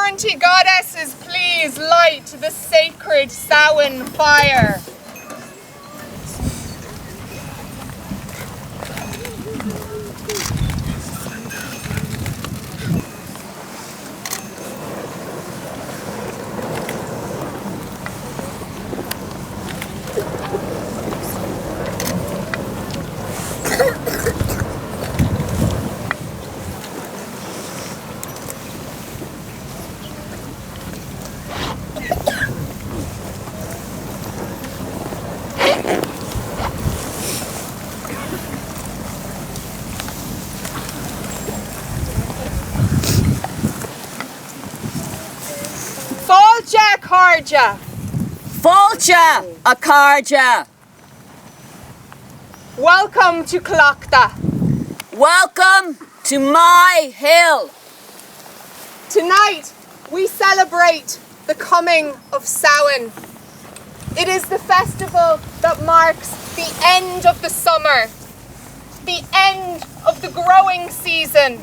sovereignty goddesses, please light the sacred Samhain fire. Folcha Akarja. Welcome to Tlachtga. Welcome to my hill. Tonight we celebrate the coming of Samhain. It is the festival that marks the end of the summer, the end of the growing season,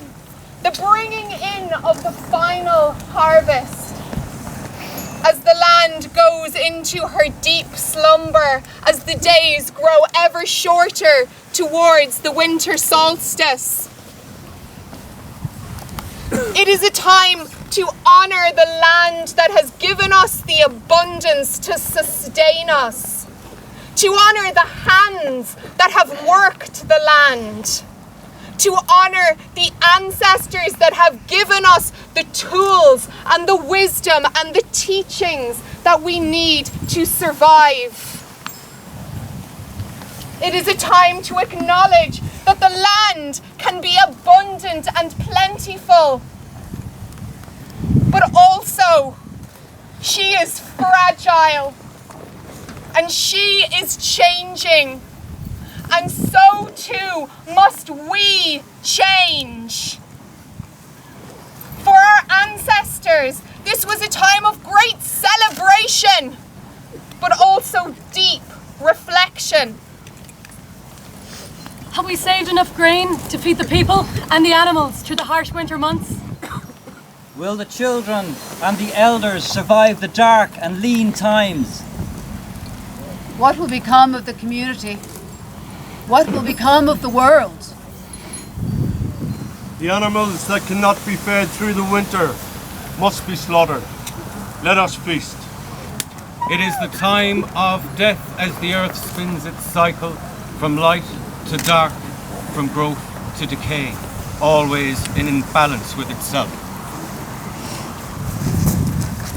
the bringing in of the final harvest. As the land goes into her deep slumber, as the days grow ever shorter towards the winter solstice. It is a time to honour the land that has given us the abundance to sustain us, to honour the hands that have worked the land, to honour the ancestors that have given us the tools and the wisdom and the teachings that we need to survive. It is a time to acknowledge that the land can be abundant and plentiful, but also she is fragile and she is changing. And so too must we change. For our ancestors, this was a time of great celebration, but also deep reflection. Have we saved enough grain to feed the people and the animals through the harsh winter months? Will the children and the elders survive the dark and lean times? What will become of the community? What will become of the world? The animals that cannot be fed through the winter must be slaughtered. Let us feast. It is the time of death as the earth spins its cycle from light to dark, from growth to decay, always in imbalance with itself.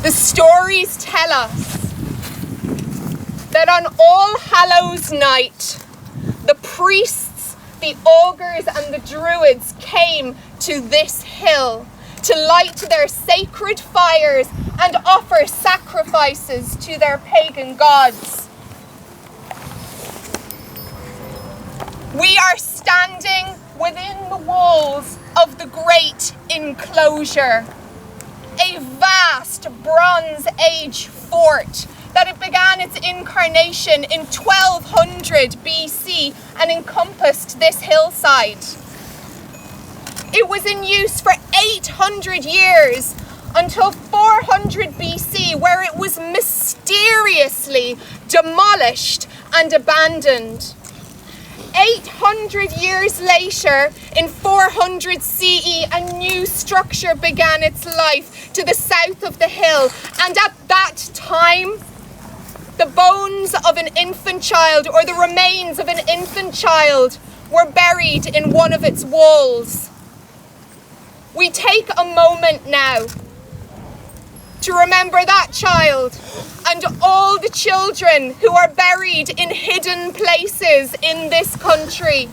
The stories tell us that on All Hallows Night, the priests, the augurs and the druids came to this hill to light their sacred fires and offer sacrifices to their pagan gods. We are standing within the walls of the great enclosure, a vast Bronze Age fort that it began its incarnation in 1200 BC and encompassed this hillside. It was in use for 800 years until 400 BC, where it was mysteriously demolished and abandoned. 800 years later, in 400 CE, a new structure began its life to the south of the hill, and at that time, the bones of an infant child, or the remains of an infant child, were buried in one of its walls. We take a moment now to remember that child and all the children who are buried in hidden places in this country.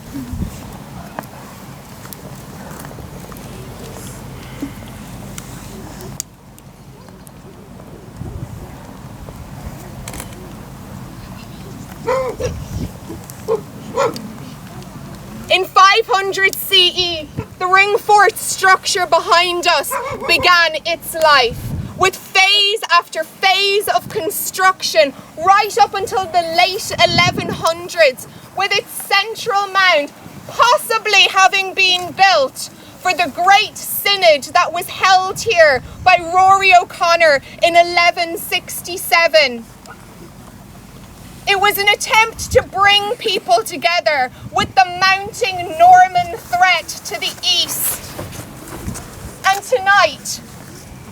In 500 CE, the ring fort structure behind us began its life, with phase after phase of construction right up until the late 1100s, with its central mound possibly having been built for the great synod that was held here by Rory O'Connor in 1167. It was an attempt to bring people together with the mounting Norman threat to the east. And tonight,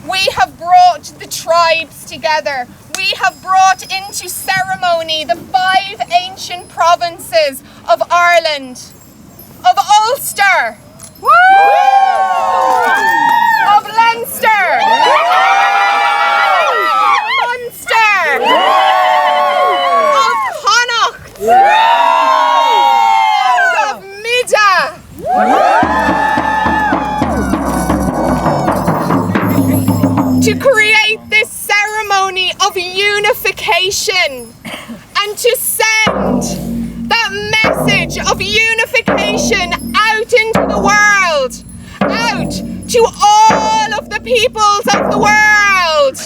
we have brought the tribes together. We have brought into ceremony the 5 ancient provinces of Ireland, of Ulster, of Leinster, Munster, of Connacht, and of Midda. To create this ceremony of unification and to send that message of unification out into the world, out to all of the peoples of the world.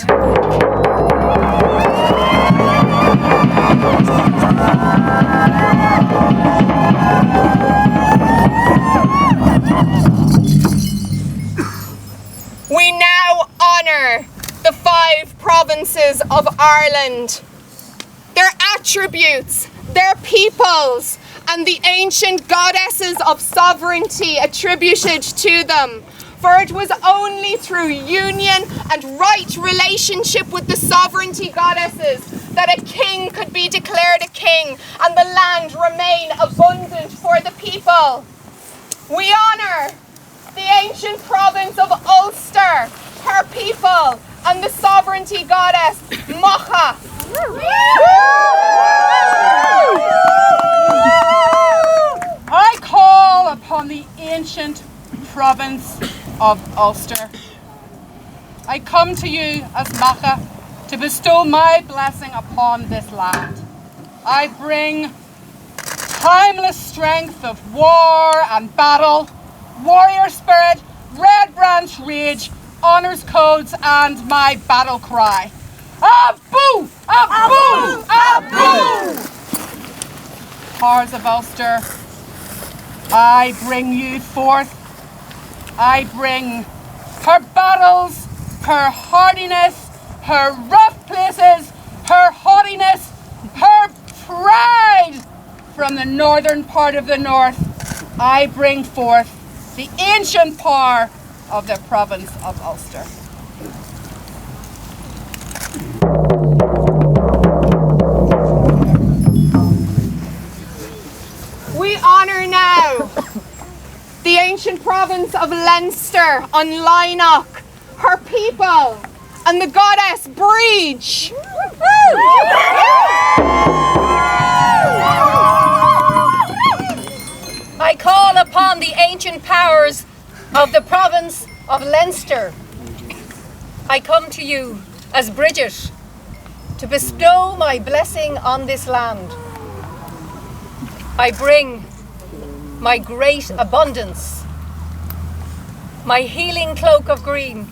We now honour the 5 provinces of Ireland, their attributes, their peoples, and the ancient goddesses of sovereignty attributed to them. For it was only through union and right relationship with the sovereignty goddesses that a king could be declared a king and the land remain abundant for the people. We honour the ancient province of Ulster, her people, and the sovereignty goddess, Mocha. I call upon the ancient province of Ulster. I come to you as Mocha to bestow my blessing upon this land. I bring timeless strength of war and battle, warrior spirit, red branch rage, honours codes, and my battle cry. Abu! Abu! Abu! Powers of Ulster, I bring you forth. I bring her battles, her hardiness, her rough places, her haughtiness, her pride from the northern part of the north. I bring forth the ancient power of the province of Ulster. We honour now the ancient province of Leinster on Lynoch, her people, and the goddess Breach. I call upon the ancient powers of the province of Leinster. I come to you as Bridget to bestow my blessing on this land. I bring my great abundance, my healing cloak of green,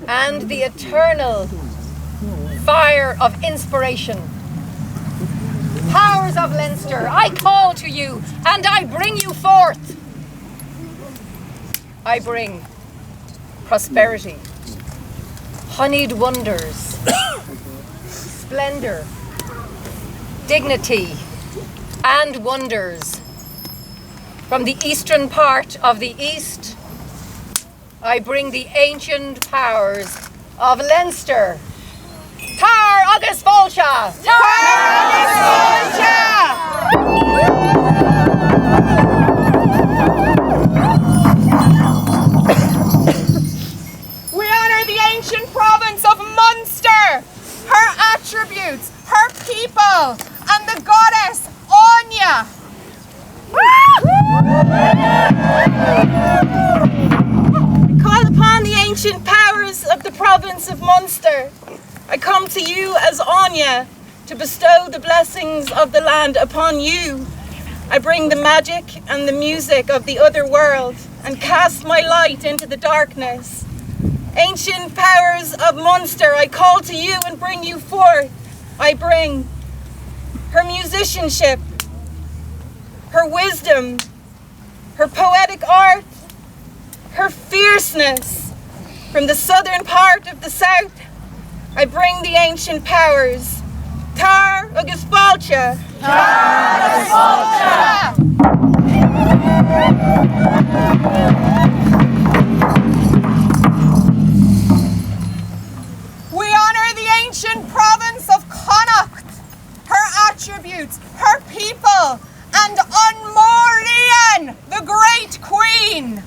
and the eternal fire of inspiration. Powers of Leinster, I call to you and I bring you forth. I bring prosperity, honeyed wonders, splendor, dignity, and wonders. From the eastern part of the east, I bring the ancient powers of Leinster. Tar agus Volcha! Tar agus We honour the ancient province of Munster, her attributes, her people, and the goddess Anya. Call upon the ancient powers of the province of Munster. I come to you as Anya to bestow the blessings of the land upon you. I bring the magic and the music of the other world and cast my light into the darkness. Ancient powers of Munster, I call to you and bring you forth. I bring her musicianship, her wisdom, her poetic art, her fierceness. From the southern part of the south, I bring the ancient powers. Tar agus Fáilte. Tar agus Fáilte. We honor the ancient province of Connacht, her attributes, her people, and An the great queen.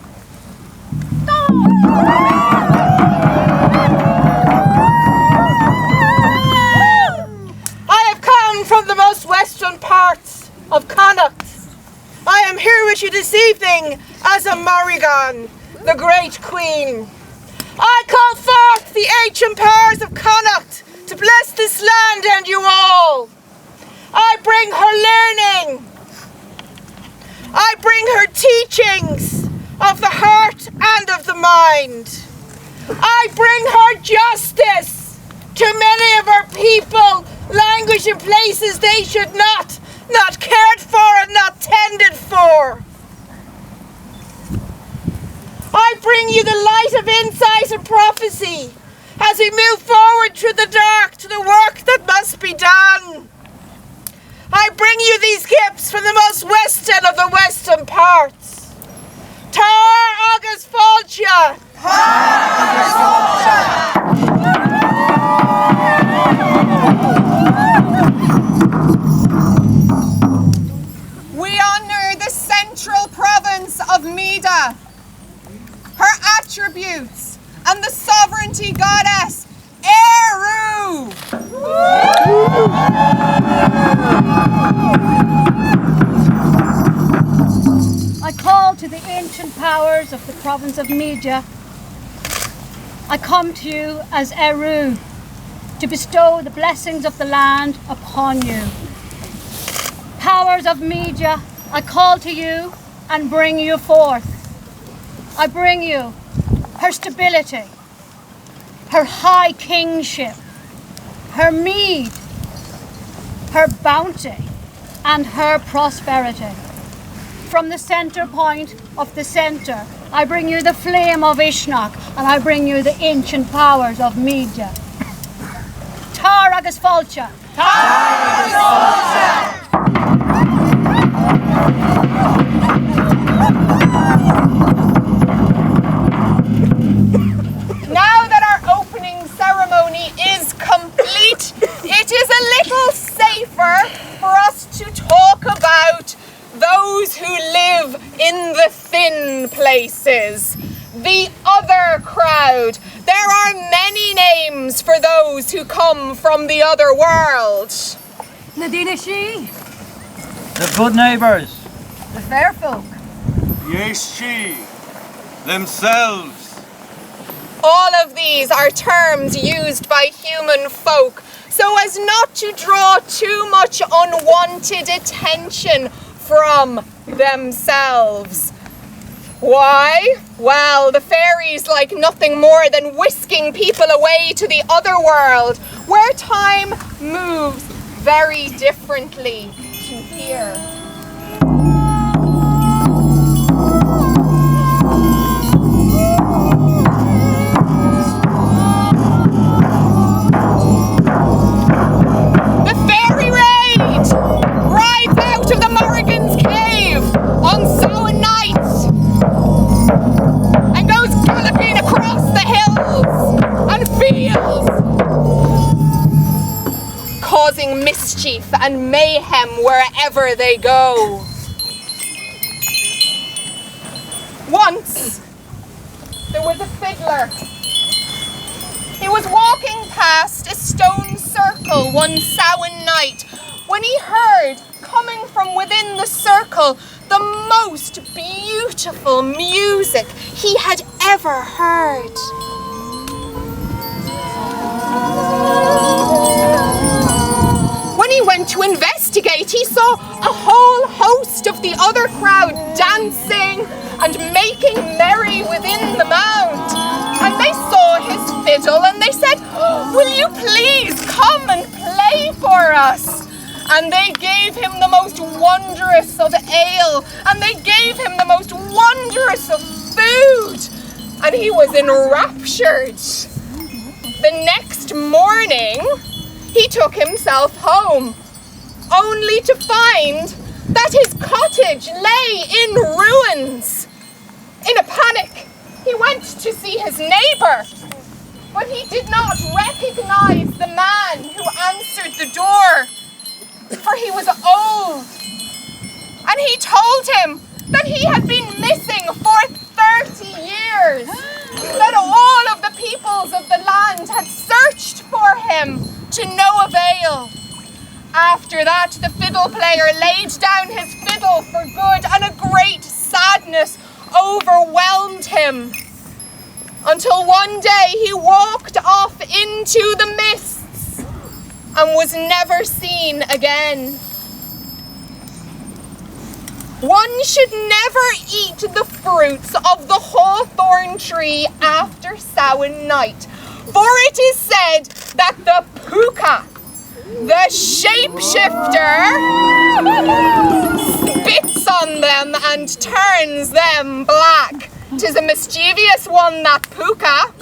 I have come from the most western parts of Connacht. I am here with you this evening as a Morrigan, the great queen. I call forth the ancient powers of Connacht to bless this land and you all. I bring her learning. I bring her teachings of the heart and of the mind. I bring her justice to many of our people, language in places they should not cared for and not tended for. I bring you the light of insight and prophecy as we move forward through the dark to the work that must be done. I bring you these gifts from the most western of the western parts. Tar agus Fáilte. Tar agus Fáilte. We honor the central province of Mida, her attributes, and the sovereignty goddess, Eru. I call to the ancient powers of the province of Media. I come to you as Eru to bestow the blessings of the land upon you. Powers of Media, I call to you and bring you forth. I bring you her stability, her high kingship, her mead, her bounty, and her prosperity. From the center point of the center, I bring you the flame of Ishnok, and I bring you the ancient powers of Media. Tar agus Fáilte. Tar agus Fáilte. Now that our opening ceremony is complete, it is a little safer for us to talk about those who live in the thin places, the other crowd. There are many names for those who come from the other world. Nadina She, The good neighbours. The fair folk. Yes, she. Themselves. All of these are terms used by human folk so as not to draw too much unwanted attention from themselves. Why? Well, the fairies like nothing more than whisking people away to the other world, where time moves very differently to here. The fairy raid rides out of the Morrigan's cave on Samhain night and goes galloping across the hills and fields, causing mischief and mayhem wherever they go. Once, there was a fiddler. He was walking past a stone circle one Samhain night when he heard, coming from within the circle, the most beautiful music he had ever heard. When he went to investigate, he saw a whole host of the other crowd dancing and making merry within the mound. And they saw his fiddle and they said, "Will you please come and play for us?" And they gave him the most wondrous of ale, and they gave him the most wondrous of food. and he was enraptured. The next morning, he took himself home, only to find that his cottage lay in ruins. In a panic, he went to see his neighbour, but he did not recognise the man who answered the door, for he was old. And he told him that he had been missing for 30 years, that all of the peoples of the land had searched for him to no avail. After that, the fiddle player laid down his fiddle for good, and a great sadness overwhelmed him, until one day he walked off into the mists and was never seen again. One should never eat the fruits of the hawthorn tree after Samhain night, for it is said that the Cloaca, the shapeshifter, spits on them and turns them black. 'Tis a mischievous one, that Cloaca.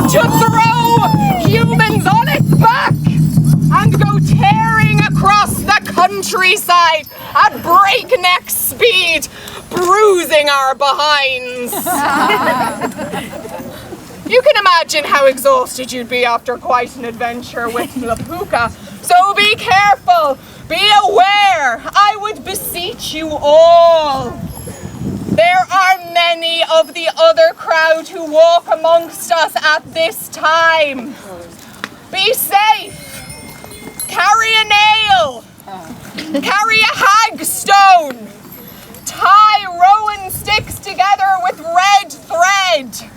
To throw humans on its back and go tearing across the countryside at breakneck speed, bruising our behinds. You can imagine how exhausted you'd be after quite an adventure with the Cloaca, so be careful, be aware, I would beseech you all. There are many of the other crowd who walk amongst us at this time. Be safe. Carry a nail. Carry a hagstone. Tie rowan sticks together with red thread.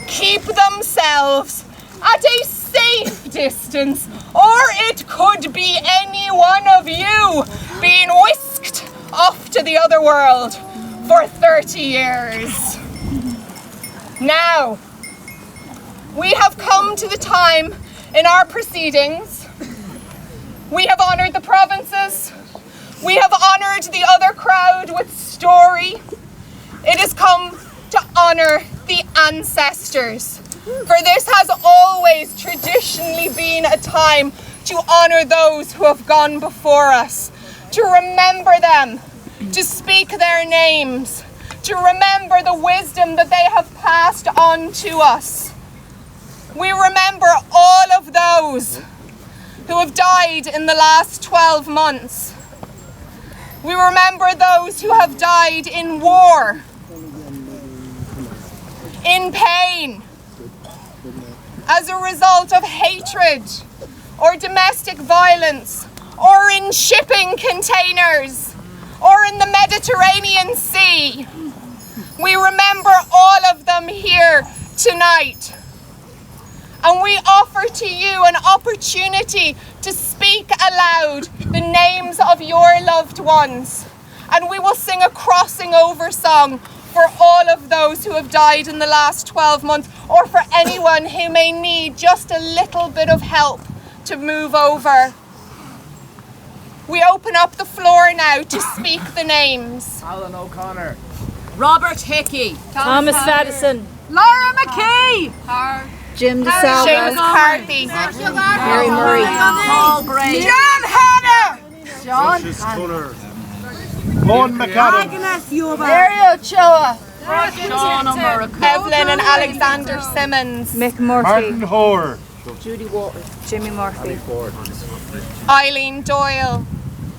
Keep themselves at a safe distance, or it could be any one of you being whisked off to the other world for 30 years. Now, we have come to the time in our proceedings. We have honoured the provinces. We have honoured the other crowd with story. It has come to honour the ancestors. For this has always traditionally been a time to honour those who have gone before us, to remember them, to speak their names, to remember the wisdom that they have passed on to us. We remember all of those who have died in the last 12 months. We remember those who have died in war, in pain, as a result of hatred or domestic violence, or in shipping containers, or in the Mediterranean Sea. We remember all of them here tonight. And we offer to you an opportunity to speak aloud the names of your loved ones. And we will sing a crossing over song for all of those who have died in the last 12 months, or for anyone who may need just a little bit of help to move over. We open up the floor now to speak the names. Alan O'Connor. Robert Hickey. Thomas Faddison. Laura McKee. Jim Seamus Carthy. Mary Murray. Paul Gray. John Hanna. John Connor. Owen McAdam. Mary Ochoa. Sean O'Murray. Evelyn and Alexander Simmons. Mick Murphy. Martin Hoare. Judy Walters. Jimmy Murphy. Eileen Doyle.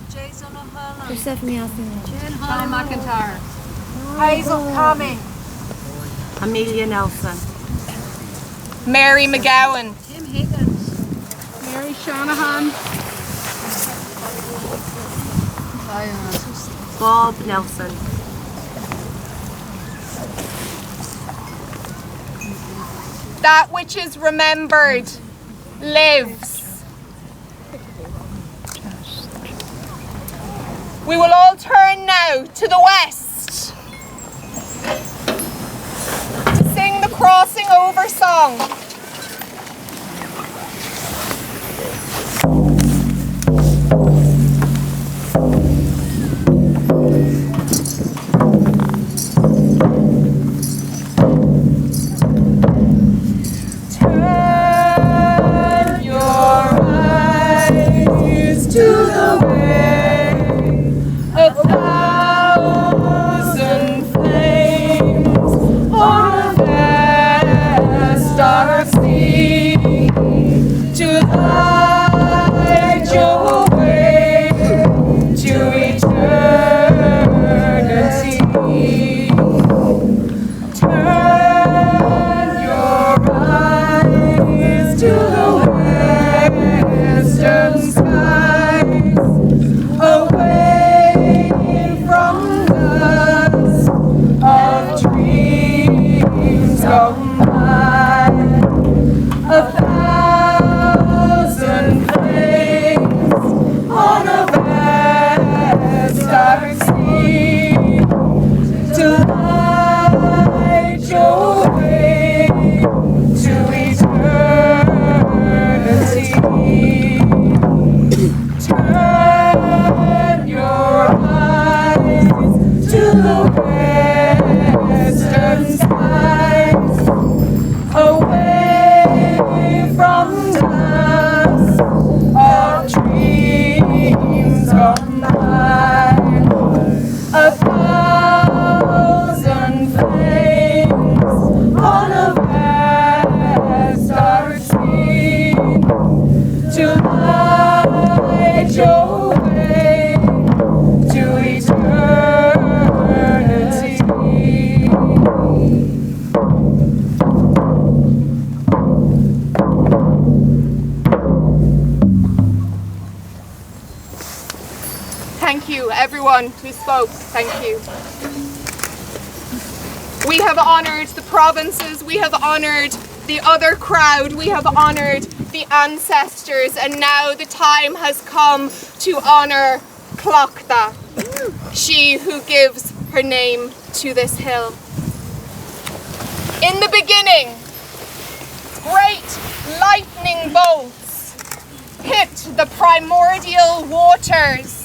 Persephone Austin. John McIntyre. Hazel Comey. Amelia Nelson. Mary McGowen. Tim Higgins. Mary Shanahan. Bob Nelson. That which is remembered lives. We will all turn now to the west to sing the crossing over song. Turn your eyes to the way, a thousand flames on a vast dark sea, to light your way to eternity. Turn your eyes to the western skies, away from dust of dreams gone by. A thousand flames on a vast dark sea, to light your way to eternity. Turn your eyes to the western skies, away from dust of dreams gone by. A thousand flames on a vast dark sea, to light your way to eternity. Thank you, everyone who spoke. Thank you. We have honoured the provinces, we have honoured the other crowd, we have honoured the ancestors, and now the time has come to honour Tlachtga, she who gives her name to this hill. In the beginning, great lightning bolts hit the primordial waters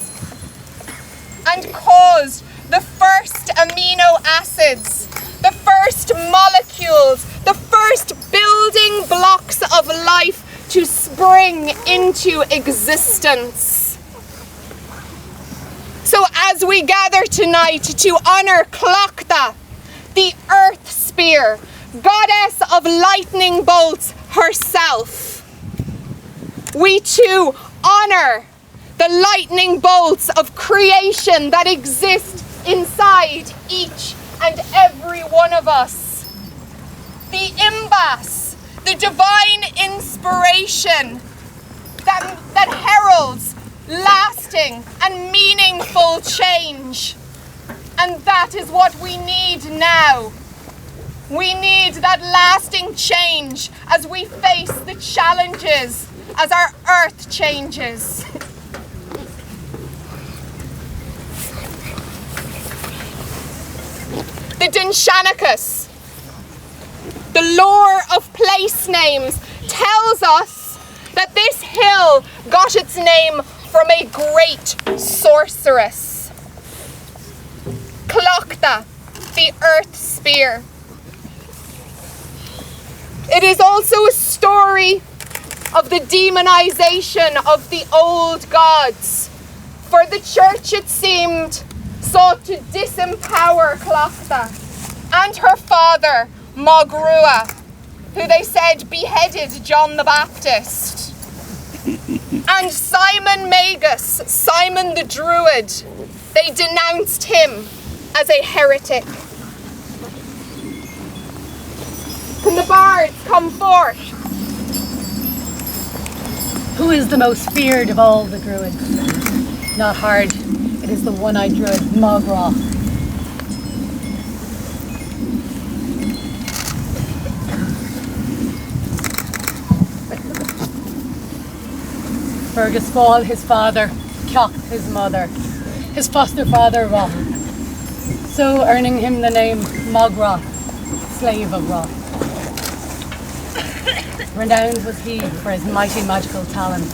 and caused the first amino acids, the first molecules, the first building blocks of life to spring into existence. So as we gather tonight to honour Cloaca, the earth spear, goddess of lightning bolts herself, we too honour the lightning bolts of creation that exist inside each and every one of us. The imbas, the divine inspiration that heralds lasting and meaningful change. And that is what we need now. We need that lasting change as we face the challenges as our earth changes. The Dinshanicus, the lore of place names, tells us that this hill got its name from a great sorceress, Cloaca, the earth spear. It is also a story of the demonization of the old gods. For the church, it seemed, sought to disempower Cloaca and her father, Magrua, who they said beheaded John the Baptist. And Simon Magus, Simon the Druid, they denounced him as a heretic. Can the bards come forth? Who is the most feared of all the druids? Not hard. It is the one-eyed druid, Magra. Fergus Fall, his father, Cloch, his mother. his foster father Ra, so earning him the name Mogra, slave of Ra. Renowned was he for his mighty magical talents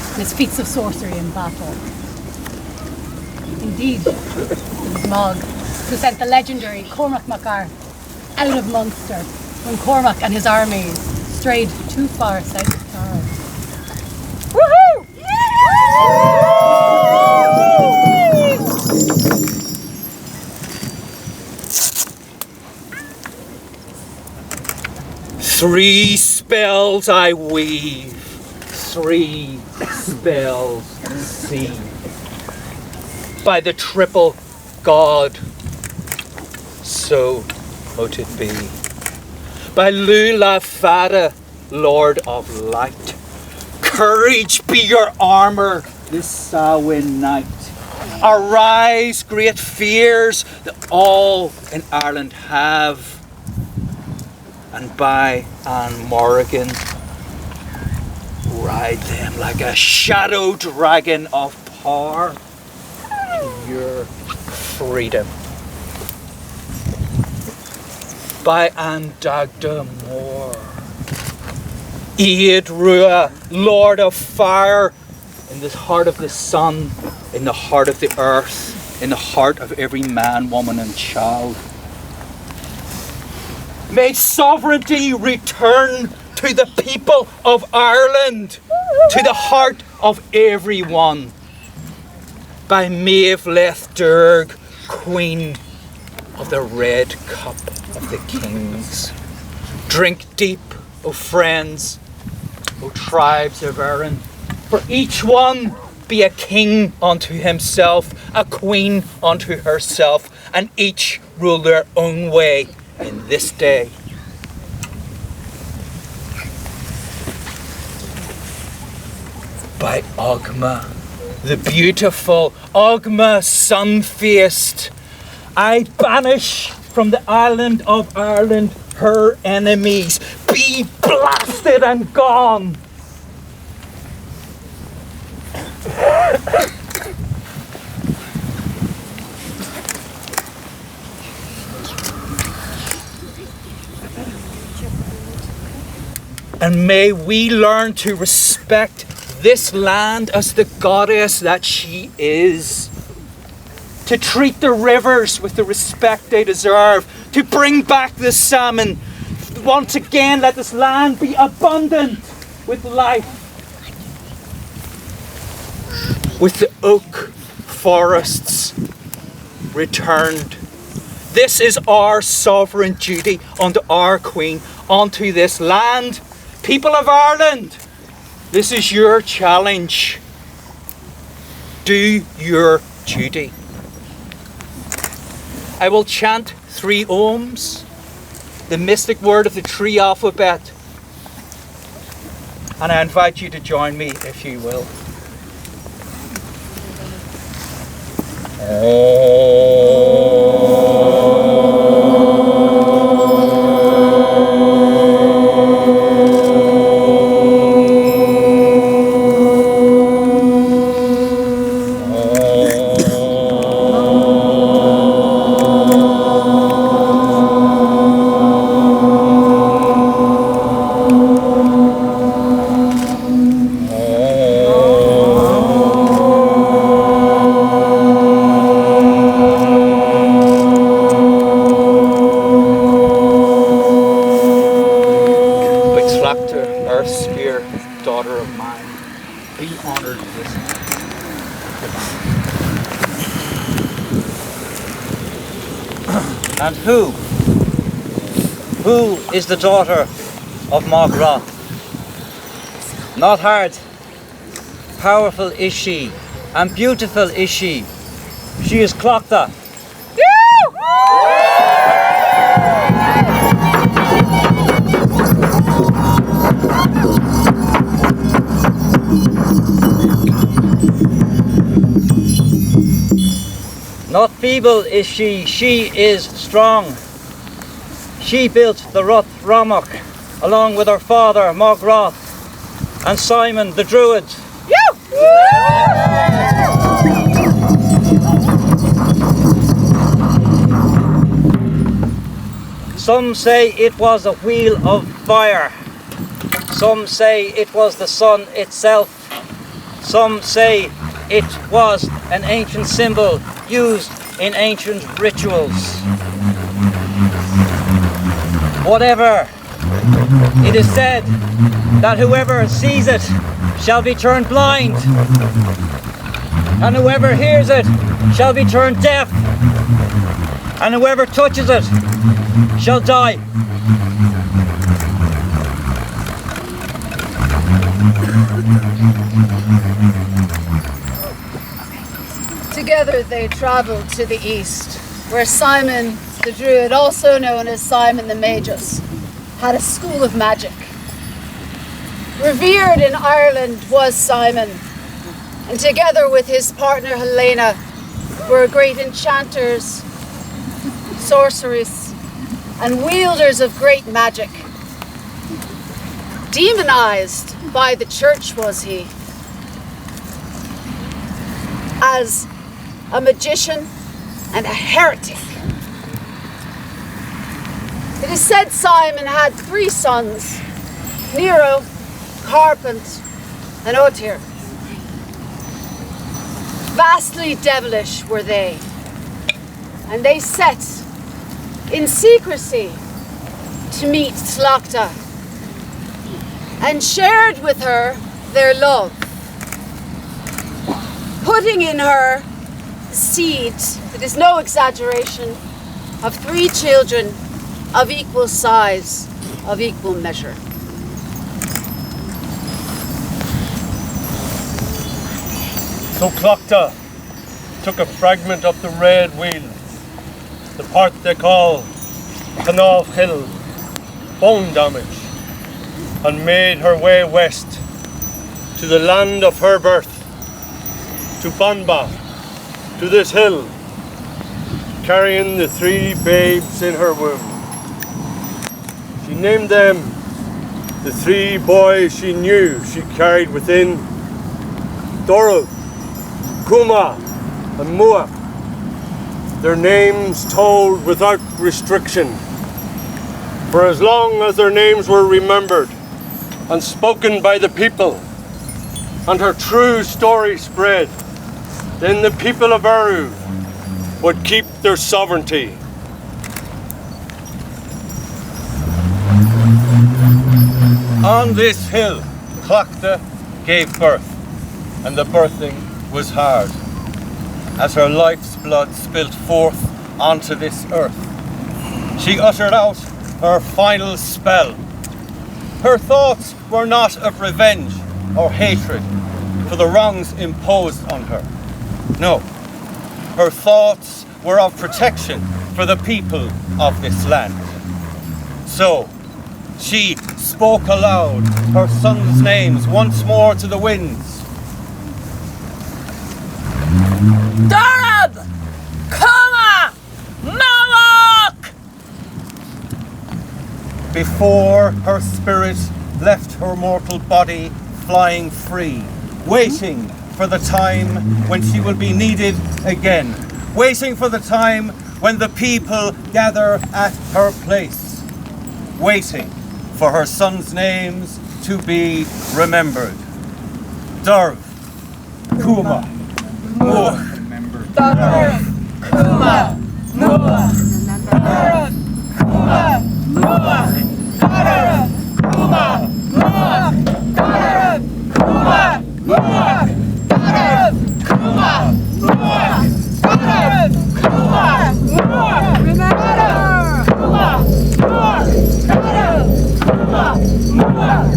and his feats of sorcery in battle. Indeed, it was Mog who sent the legendary Cormac Macar out of Munster when Cormac and his armies strayed too far south of Tara. Woohoo! 3 spells I weave, 3 spells see. By the triple God, so mote it be. By Lula Fada, Lord of Light, courage be your armour this Samhain night. Arise, great fears that all in Ireland have, and by Anne Morrigan, ride them like a shadow dragon of power to your freedom. By Anne Dagda Moore, Iad Rua, Lord of Fire, in the heart of the sun, in the heart of the earth, in the heart of every man, woman and child. May sovereignty return to the people of Ireland, to the heart of everyone. By Maeve Lethdurg, Queen of the Red Cup of the Kings. Drink deep, O friends, O tribes of Erin, for each one be a king unto himself, a queen unto herself, and each rule their own way in this day. By Ogma, the beautiful Ogma sun-faced, I banish from the island of Ireland her enemies. Be blasted and gone. And may we learn to respect this land as the goddess that she is. To treat the rivers with the respect they deserve. To bring back the salmon. Once again, let this land be abundant with life. With the oak forests returned. This is our sovereign duty unto our Queen, unto this land. People of Ireland, this is your challenge. Do your duty. I will chant 3 ohms, the mystic word of the tree alphabet, and I invite you to join me if you will. And who is the daughter of Mogra? Not hard. Powerful is she, and beautiful is she. She is Cloaca. Not feeble is she is strong. She built the Ruth Ramach along with her father Mogroth and Simon the Druid. Some say it was a wheel of fire. Some say it was the sun itself. Some say it was an ancient symbol used in ancient rituals. Whatever, it is said that whoever sees it shall be turned blind, and whoever hears it shall be turned deaf, and whoever touches it shall die. Together they travelled to the east, where Simon the Druid, also known as Simon the Magus, had a school of magic. Revered in Ireland was Simon, and together with his partner Helena were great enchanters, sorcerers, and wielders of great magic. Demonized by the church was he, as a magician and a heretic. It is said Simon had 3 sons, Nero, Carpent, and Otir. Vastly devilish were they, and they set in secrecy to meet Tlachtga, and shared with her their love, putting in her the seed, it is no exaggeration, of 3 children of equal size, of equal measure. So Cloaca took a fragment of the red wheel, the part they call Canal Hill, bone damage, and made her way west to the land of her birth, to Banba, to this hill, carrying the 3 babes in her womb. She named them the 3 boys she knew she carried within: Doro, Kuma, and Mua. Their names told without restriction. For as long as their names were remembered and spoken by the people, and her true story spread, then the people of Eru would keep their sovereignty. On this hill, Tlachtga gave birth, and the birthing was hard, as her life's blood spilt forth onto this earth. She uttered out her final spell. Her thoughts were not of revenge or hatred for the wrongs imposed on her. No, her thoughts were of protection for the people of this land. So, she spoke aloud her sons' names once more to the winds. Darab! Kuma! Mawak! Before her spirit left her mortal body flying free, waiting for the time when she will be needed again, waiting for the time when the people gather at her place, waiting for her sons' names to be remembered. Darv, Kuma, Muach. Darab! Kuma! Muach! Darab! Kuma! Muach! Darab! Kuma! Muach! Darab! Kuma! Muach! Darab! Kuma! Muach! Darab! Kuma! Muach! Remember! Kuma! Muach! Darab! Kuma! Muach! Remember! Kuma! Muach! Darab! Kuma! Muach!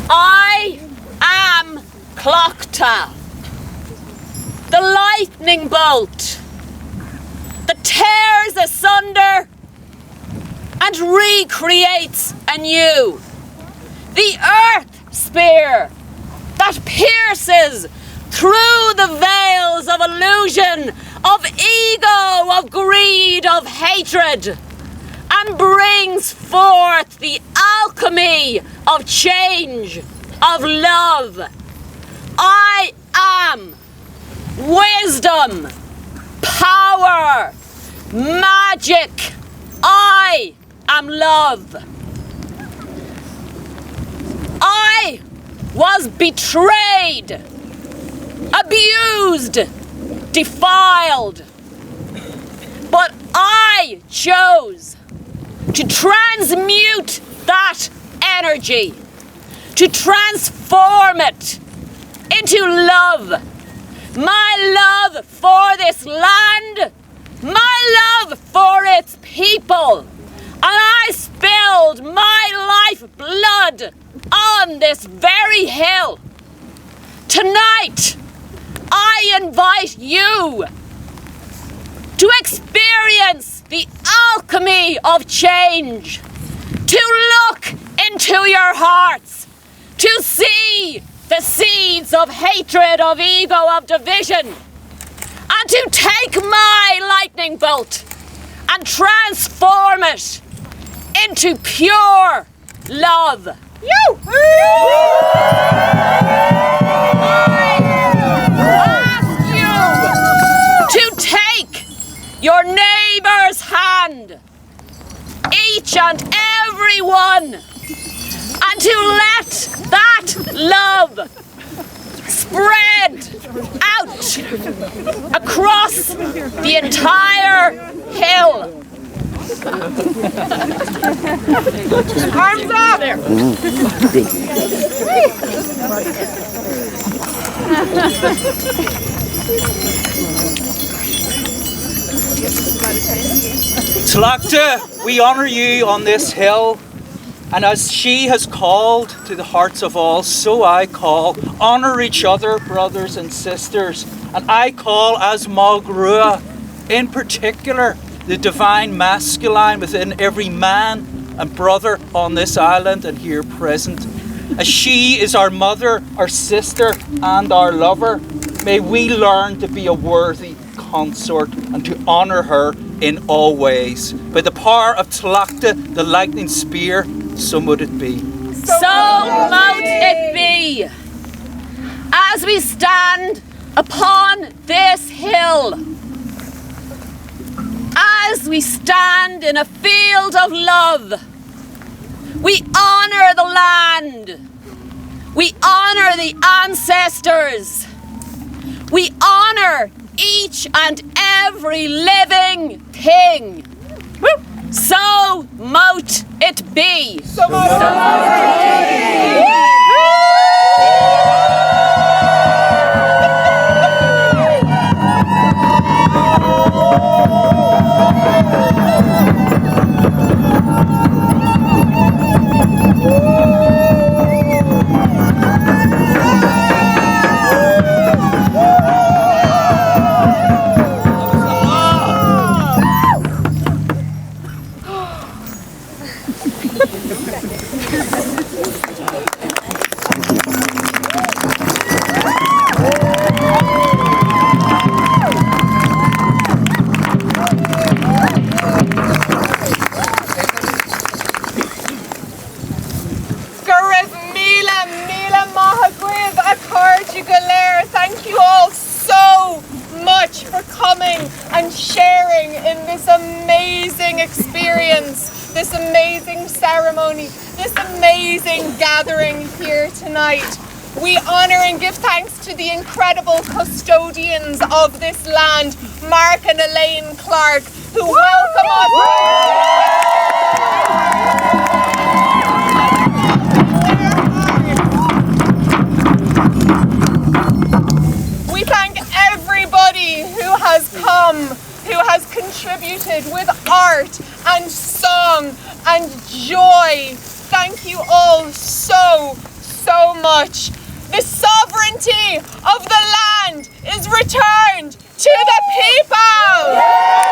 I am Tlachtga, the lightning bolt that tears asunder and recreates anew, the earth spear that pierces through the veils of illusion, of ego, of greed, of hatred, and brings forth the alchemy of change, of love. I am wisdom, power, magic. I am love. I was betrayed, abused, defiled, but I chose to transmute that energy, to transform it into love. My love for this land, my love for its people. And I spilled my life blood on this very hill. Tonight, I invite you to experience the alchemy of change, to look into your hearts, to see the seeds of hatred, of ego, of division, and to take my lightning bolt and transform it into pure love. I ask you to take your neighbor's hand, each and every one, and to let that love spread out across the entire hill. Arms up! Tlachtga, we honour you on this hill, and as she has called to the hearts of all, so I call. Honour each other, brothers and sisters, and I call as Magrua, in particular, the divine masculine within every man and brother on this island and here present. As she is our mother, our sister, and our lover, may we learn to be a worthy consort and to honour her in all ways. By the power of Tlachtga, the lightning spear, so would it be. So mote it be. As we stand upon this hill, as we stand in a field of love, we honour the land, we honour the ancestors, we honour each and every living thing. So mote it be. So mote it be. Thank you all so much for coming and sharing in this amazing experience, this amazing ceremony, this amazing gathering here tonight. We honour and give thanks to the incredible custodians of this land, Mark and Elaine Clark, who welcome us. We thank everybody who has come, who has contributed with art and song and joy. Thank you all so so much. The sovereignty of the land is returned to the people!